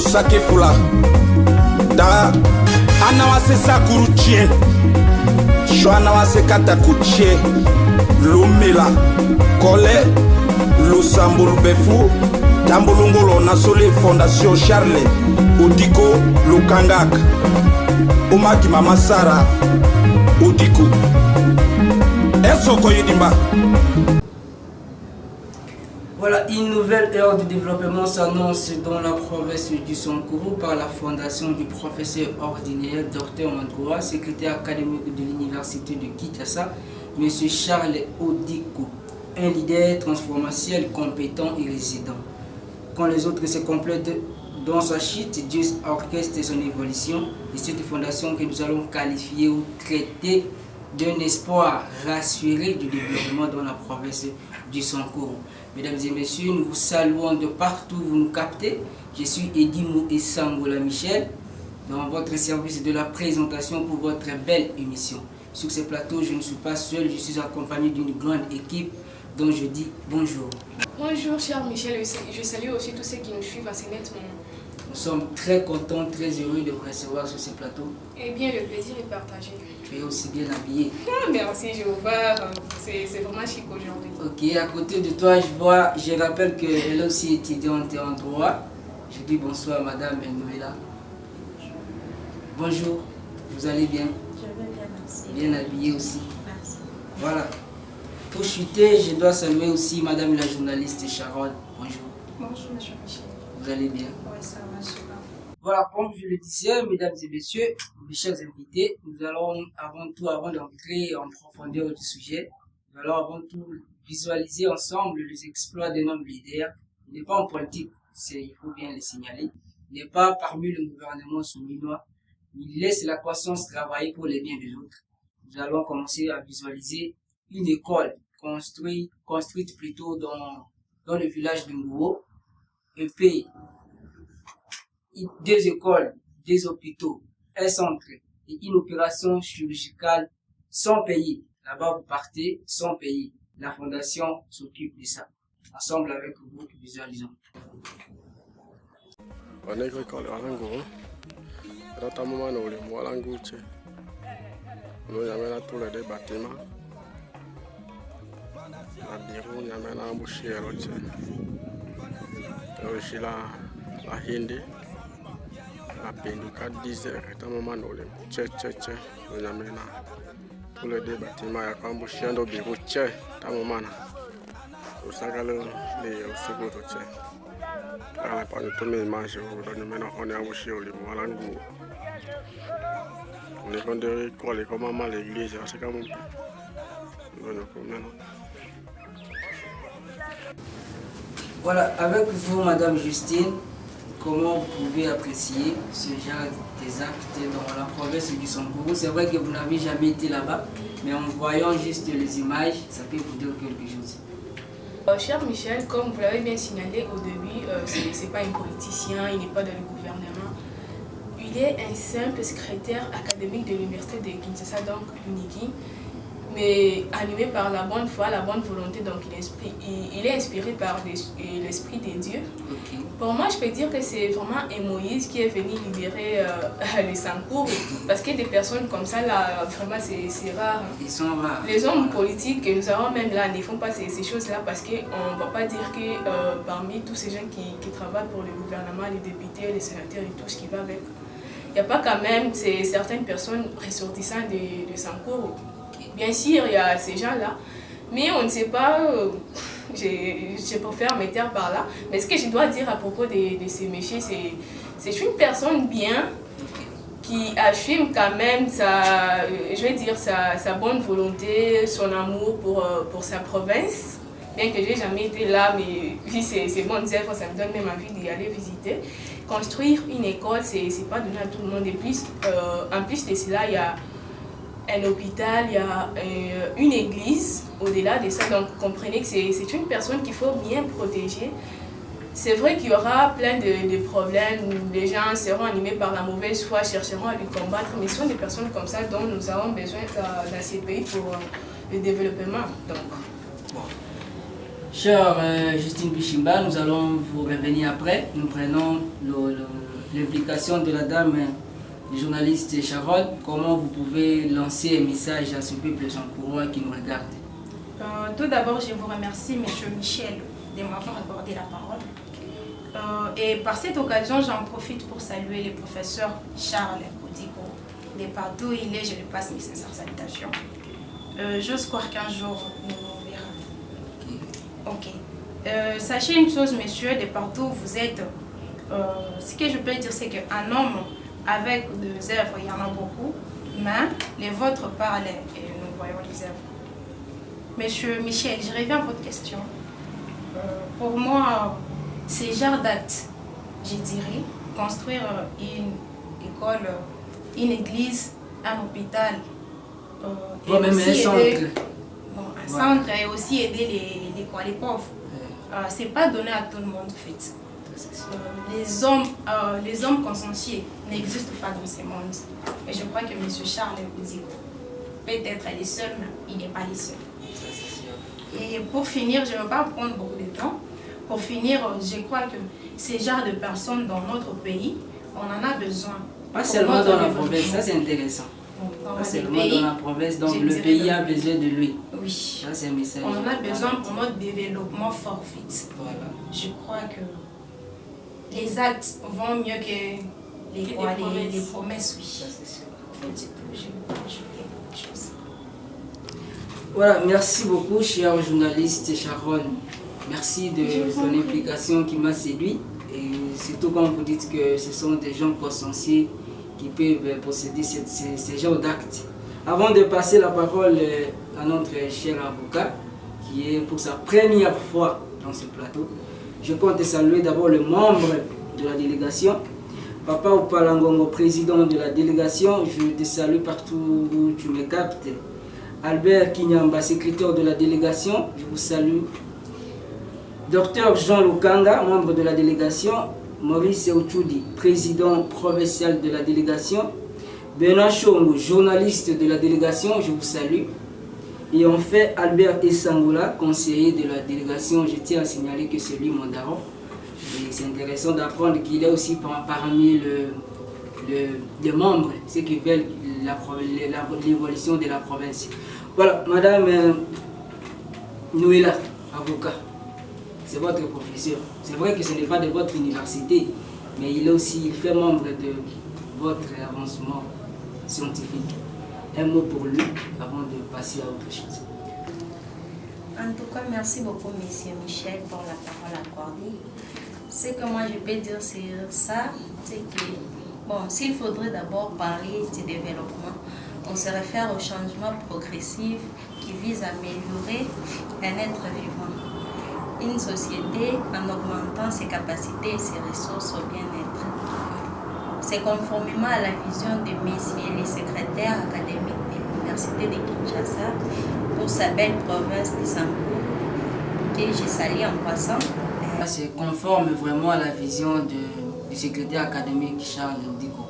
sake fula da anawase sakuru chien sho anawase kata kuchie lumila kole lusamburu befu tambulungulo nasole fondation Charles Odiko Lukangak umaki mama Sara Odiko esoko yidimba. Voilà, une nouvelle ère de développement s'annonce dans la province du Sankuru par la fondation du professeur ordinaire Dr Androa, secrétaire académique de l'université de Kinshasa, M. Charles Odiko, un leader transformationnel compétent et résident. Quand les autres se complètent dans sa chute, Dieu orchestre son évolution et cette fondation que nous allons qualifier ou traiter d'un espoir rassuré du développement dans la province du Sankuru. Mesdames et messieurs, nous vous saluons de partout où vous nous captez. Je suis Edimou Essangola Michel, dans votre service de la présentation pour votre belle émission. Sur ce plateau, je ne suis pas seul, je suis accompagné d'une grande équipe dont je dis bonjour. Bonjour cher Michel, je salue aussi tous ceux qui nous suivent assez nettement. Nous sommes très contents, très heureux de vous recevoir sur ce plateau. Eh bien, le plaisir est partagé. Tu es aussi bien habillé. Ah, merci, je vous vois, c'est vraiment chic aujourd'hui. Ok, à côté de toi, je rappelle qu'elle est aussi étudiante en droit. Je dis bonsoir à Madame Noëlla. Bonjour, vous allez bien? Je vais bien, merci. Bien habillé aussi. Merci. Voilà. Pour chuter, je dois saluer aussi Madame la journaliste Sharon. Bonjour. Bonjour, monsieur Michel. Vous allez bien? Oui, ça va, super. Voilà, comme je le disais, mesdames et messieurs, mes chers invités, nous allons avant d'entrer en profondeur du sujet, nous allons avant tout visualiser ensemble les exploits d'un homme leader. Il n'est pas en politique, il faut bien le signaler. Il n'est pas parmi le gouvernement souminois. Il laisse la croissance travailler pour les biens des autres. Nous allons commencer à visualiser une école construite plutôt dans le village de Ngouo, un pays. 2 écoles, 2 hôpitaux, un centre et une opération chirurgicale sans payer. Là-bas, vous partez sans payer. La fondation s'occupe de ça. Ensemble avec vous, visualisons. Apenduka 10 heures, etama nole che nyamena tous les deux bâtiments ya kwambushia ndo biru che tamomana usagalo le usigoto che ala pa to me image o do mena on ya bushia oli mwalangu ne konde ko le comme maman l'église c'est comme Voilà, avec vous Madame Justine, comment vous pouvez apprécier ce genre des actes dans la province du Sankuru? C'est vrai que vous n'avez jamais été là-bas, mais en voyant juste les images, ça peut vous dire quelque chose. Cher Michel, comme vous l'avez bien signalé au début, ce n'est pas un politicien, il n'est pas dans le gouvernement. Il est un simple secrétaire académique de l'université de Kinshasa, donc l'UNIKI, mais animé par la bonne foi, la bonne volonté, donc il est inspiré par l'esprit de Dieu. Okay. Pour moi, je peux dire que c'est vraiment un Moïse qui est venu libérer les Sankuru, parce que des personnes comme ça, là, vraiment, c'est rare. Ils sont rares. Les hommes politiques que nous avons même là ne font pas ces choses-là, parce qu'on ne va pas dire que parmi tous ces gens qui travaillent pour le gouvernement, les députés, les sénateurs et tout ce qui va avec, il n'y a pas quand même certaines personnes ressortissantes de Sankuru. Bien sûr, il y a ces gens-là, mais on ne sait pas, je préfère me taire par là. Mais ce que je dois dire à propos de ces messieurs, c'est une personne bien qui assume quand même sa bonne volonté, son amour pour sa province. Bien que je n'ai jamais été là, mais vu ces bonnes œuvres, ça me donne même envie d'y aller visiter. Construire une école, c'est pas donné à tout le monde. Et plus, en plus de cela, il y a un hôpital, il y a une église au-delà de ça, donc comprenez que c'est une personne qu'il faut bien protéger. C'est vrai qu'il y aura plein de problèmes, les gens seront animés par la mauvaise foi, chercheront à lui combattre, mais ce sont des personnes comme ça dont nous avons besoin dans ces pays pour le développement. Donc. Bon. Cher Justine Bichimba, nous allons vous revenir après. Nous prenons l'implication de la dame journaliste Sharon, comment vous pouvez lancer un message à ce peuple sankourois qui nous regarde? Tout d'abord, je vous remercie, Monsieur Michel, de m'avoir accordé la parole. Et par cette occasion, j'en profite pour saluer le professeur Charles Odiko. De partout où il est, je lui passe mes sincères salutations. J'ose croire qu'un jour, nous nous verrons. Ok. Sachez une chose, messieurs, de partout où vous êtes, ce que je peux dire, c'est qu'un homme avec des œuvres, il y en a beaucoup, mais les vôtres parlent et nous voyons les œuvres. Monsieur Michel, je reviens à votre question. Pour moi, c'est genre d'acte, je dirais, construire une école, une église, un hôpital, et même aussi un centre. aider, un centre et aussi aider les pauvres. C'est pas donné à tout le monde, en fait. Les hommes consciencieux n'existent pas dans ce monde. Et je crois que M. Charles Odiko peut-être les seuls, mais il n'est pas les seuls. Et pour finir, je ne vais pas prendre beaucoup de temps. Pour finir, je crois que ces genres de personnes dans notre pays, on en a besoin. Pas seulement dans la province, ça c'est intéressant. Pas seulement dans la province, donc le pays a besoin de lui. Oui. Ça c'est un message. On en a besoin pour notre développement fort vite. Voilà. Je crois que les actes vont mieux que les promesses, oui. Ça c'est sûr. En fait, c'est tout. Je vais ajouter beaucoup de choses. Voilà, merci beaucoup, cher journaliste Sharon. Merci de ton implication qui m'a séduit. Et surtout quand vous dites que ce sont des gens consciencieux qui peuvent posséder ces genres d'actes. Avant de passer la parole à notre cher avocat, qui est pour sa première fois dans ce plateau, je compte saluer d'abord le membre de la délégation, Papa Opalangongo, président de la délégation. Je te salue partout où tu me captes. Albert Kinyamba, secrétaire de la délégation, je vous salue. Docteur Jean Lukanga, membre de la délégation. Maurice Ouchoudi, président provincial de la délégation. Benoît Chongo, journaliste de la délégation, je vous salue. Et enfin, Albert Essangoula, conseiller de la délégation. Je tiens à signaler que c'est lui mon daron. Et c'est intéressant d'apprendre qu'il est aussi parmi les membres, ceux qui veulent l'évolution de la province. Voilà, Madame Noëlla, avocat, c'est votre professeur. C'est vrai que ce n'est pas de votre université, mais il fait membre de votre avancement scientifique. Un mot pour lui avant de passer à autre chose. En tout cas, merci beaucoup, Monsieur Michel, pour la parole accordée. Ce que moi je peux dire sur ça, c'est que, bon, s'il faudrait d'abord parler du développement, on se réfère au changement progressif qui vise à améliorer un être vivant. Une société en augmentant ses capacités et ses ressources au bien-être. C'est conformément à la vision de messieurs les secrétaires académiques de l'Université de Kinshasa pour sa belle province de Sankou, que j'ai sali en passant. C'est conforme vraiment à la vision du secrétaire académique Charles Odiko.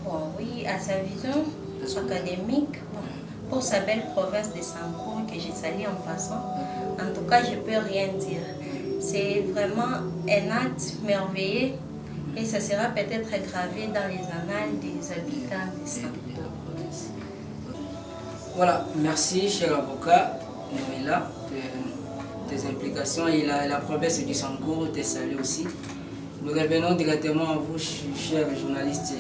Bon, oui, à sa vision académique, bon, pour sa belle province de Sankou, que j'ai sali en passant. En tout cas, je ne peux rien dire. C'est vraiment un acte merveilleux et ça sera peut-être gravé dans les annales des habitants de Sankou. Voilà, merci cher avocat Noëlla de tes implications et la province du Sankourou te salue aussi. Nous revenons directement à vous, cher journaliste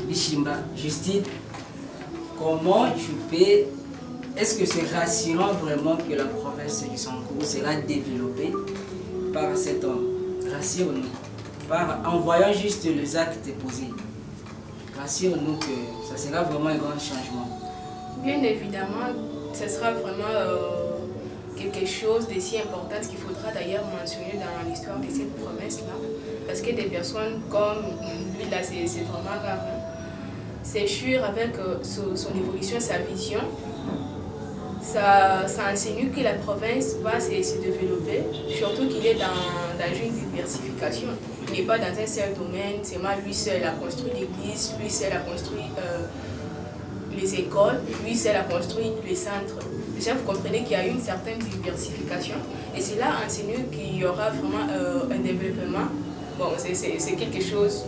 Bishimba Justine. Comment tu peux... Est-ce que c'est rassurant vraiment que la province du Sankourou sera développée par cet homme? Rassure-nous. En voyant juste les actes posés. Rassure-nous que ça sera vraiment un grand changement. Bien évidemment, ce sera vraiment quelque chose de si important qu'il faudra d'ailleurs mentionner dans l'histoire de cette promesse-là. Parce que des personnes comme lui, là, c'est vraiment rare. Hein. C'est sûr, avec son évolution, sa vision, ça enseigne que la province va se développer, surtout qu'il est dans une diversification. Il n'est pas dans un seul domaine, c'est moi, lui seul a construit l'église, lui seul a construit les écoles, lui seul a construit les centres. Déjà, vous comprenez qu'il y a une certaine diversification et cela enseigne qu'il y aura vraiment un développement bon, c'est quelque chose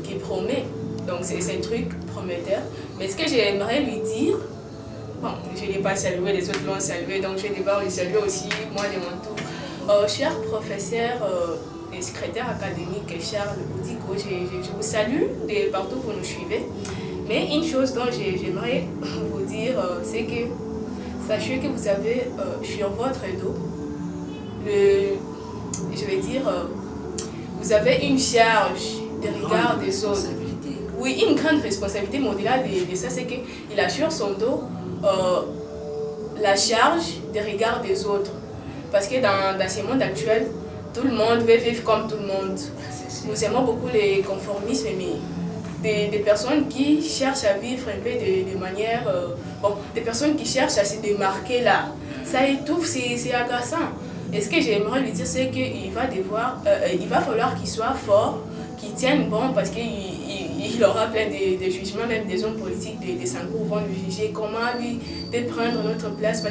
qui promet. Donc c'est un truc prometteur. Mais ce que j'aimerais lui dire, bon, je ne l'ai pas salué, les autres l'ont salué, donc je vais devoir lui saluer aussi, moi de mon tour. Cher professeur et secrétaire académique Charles Oudiko, je vous salue de partout où vous nous suivez. Mais une chose dont j'aimerais vous dire, c'est que sachez que vous avez sur votre dos, je vais dire, vous avez une charge de regard des autres. Oui, une grande responsabilité, mais au-delà de ça, c'est qu'il a sur son dos la charge de regard des autres. Parce que dans ce monde actuel, tout le monde veut vivre comme tout le monde. Nous aimons beaucoup les conformismes, mais des personnes qui cherchent à vivre un peu de manière... bon, des personnes qui cherchent à se démarquer là, ça étouffe, c'est agaçant. Et ce que j'aimerais lui dire, c'est qu'il va falloir qu'il soit fort, qu'il tienne bon, parce qu'il aura plein de jugements, même des hommes politiques de Sankourou vont lui juger comment lui peut prendre notre place.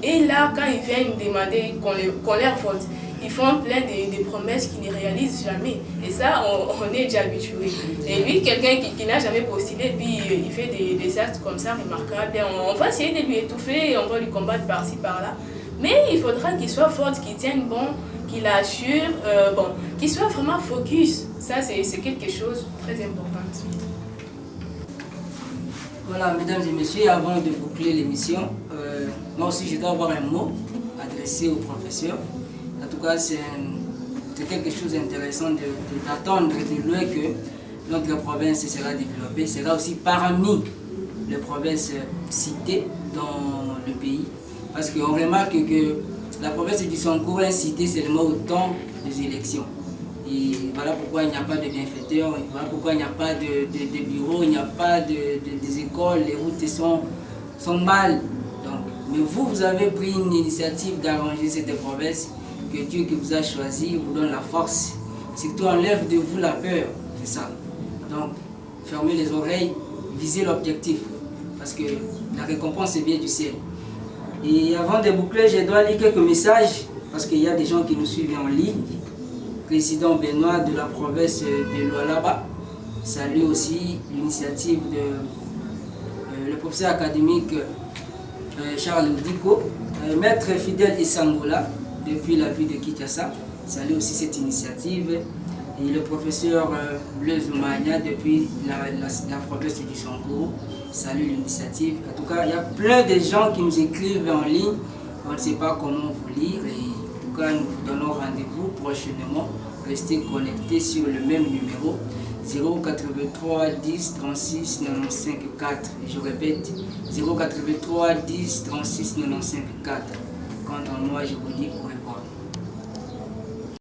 Et là, quand ils viennent demander qu'on leur vote, ils font plein de promesses qu'ils ne réalisent jamais. Et ça, on est déjà habitué. Et lui, quelqu'un qui n'a jamais postulé, puis il fait des actes comme ça remarquables, on va essayer de lui étouffer, on va lui combattre par-ci, par-là. Mais il faudra qu'il soit fort, qu'il tienne bon, qu'il assure, bon, qu'il soit vraiment focus. Ça, c'est quelque chose de très important. Voilà, mesdames et messieurs, avant de boucler l'émission, moi aussi je dois avoir un mot adressé au professeur. En tout cas, c'est quelque chose d'intéressant d'attendre de loin que notre province sera développée, sera aussi parmi les provinces citées dans le pays. Parce qu'on remarque que la province du Sankourou est citée seulement au temps des élections. Et voilà pourquoi il n'y a pas de bienfaiteurs, voilà pourquoi il n'y a pas de bureaux, il n'y a pas des écoles, les routes sont mal. Donc, mais vous avez pris une initiative d'arranger cette province, que Dieu qui vous a choisi vous donne la force. Surtout enlève de vous la peur, c'est ça. Donc, fermez les oreilles, visez l'objectif, parce que la récompense vient du ciel. Et avant de boucler, je dois lire quelques messages, parce qu'il y a des gens qui nous suivent en ligne. Président Benoît de la province de Lualaba salue aussi l'initiative de le professeur académique Charles Oudiko. Maître Fidèle Isangola, depuis la ville de Kinshasa, salue aussi cette initiative. Et le professeur Blaise Oumania, depuis la province du Sankourou, salue l'initiative. En tout cas, il y a plein de gens qui nous écrivent en ligne. On ne sait pas comment vous lire. Et en tout cas, nous vous donnons rendez-vous prochainement. Restez connectés sur le même numéro 083 10 36 95 4. Et je répète, 083 10 36 95 4. Quant à moi, je vous dis pour